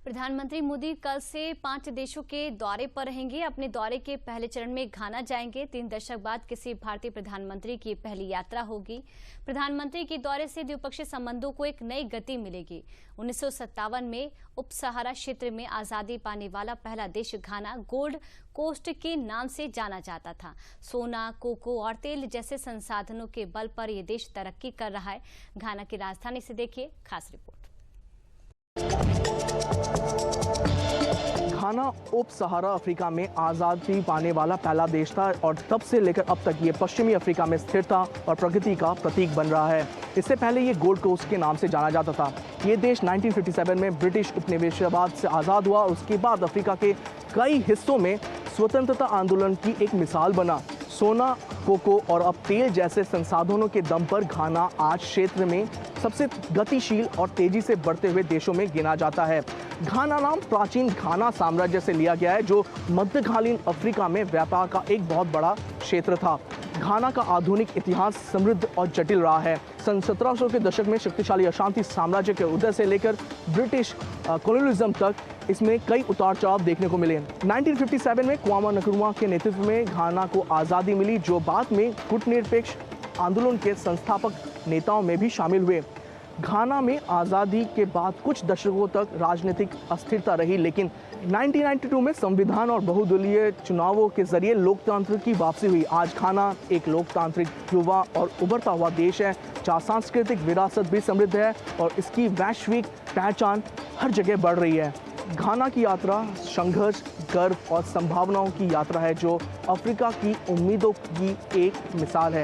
प्रधानमंत्री मोदी कल से 5 देशों के दौरे पर रहेंगे। अपने दौरे के पहले चरण में घाना जाएंगे। 3 दशक बाद किसी भारतीय प्रधानमंत्री की पहली यात्रा होगी। प्रधानमंत्री के दौरे से द्विपक्षीय संबंधों को एक नई गति मिलेगी। 1957 में उप सहारा क्षेत्र में आजादी पाने वाला पहला देश घाना गोल्ड कोस्ट के नाम से जाना जाता था। सोना, कोको और तेल जैसे संसाधनों के बल पर यह देश तरक्की कर रहा है। घाना की राजधानी से देखिए खास रिपोर्ट। घाना उप सहारा अफ्रीका में आज़ादी पाने वाला पहला देश था और तब से लेकर अब तक ये पश्चिमी अफ्रीका में स्थिरता और प्रगति का प्रतीक बन रहा है। इससे पहले ये गोल्ड कोस्ट के नाम से जाना जाता था। ये देश 1957 में ब्रिटिश उपनिवेशवाद से आज़ाद हुआ। उसके बाद अफ्रीका के कई हिस्सों में स्वतंत्रता आंदोलन की एक मिसाल बना। सोना, कोको और अब तेल जैसे संसाधनों के दम पर घाना आज क्षेत्र में सबसे गतिशील और तेजी से बढ़ते हुए देशों में गिना जाता है। घाना नाम प्राचीन घाना साम्राज्य से लिया गया है, जो मध्यकालीन अफ्रीका में व्यापार का एक बहुत बड़ा क्षेत्र था। घाना का आधुनिक इतिहास समृद्ध और जटिल रहा है। सन 1700 के दशक में शक्तिशाली अशांति साम्राज्य के उदय से लेकर ब्रिटिश कॉलोनियलिज्म तक इसमें कई उतार चढ़ाव देखने को मिले। 1957 में क्वामा नक्रुमा के नेतृत्व में घाना को आज़ादी मिली, जो बाद में गुटनिरपेक्ष आंदोलन के संस्थापक नेताओं में भी शामिल हुए। घाना में आज़ादी के बाद कुछ दशकों तक राजनीतिक अस्थिरता रही, लेकिन 1992 में संविधान और बहुदलीय चुनावों के जरिए लोकतंत्र की वापसी हुई। आज घाना एक लोकतांत्रिक, युवा और उभरता हुआ देश है, जहाँ सांस्कृतिक विरासत भी समृद्ध है और इसकी वैश्विक पहचान हर जगह बढ़ रही है। घाना की यात्रा संघर्ष, गर्व और संभावनाओं की यात्रा है, जो अफ्रीका की उम्मीदों की एक मिसाल है।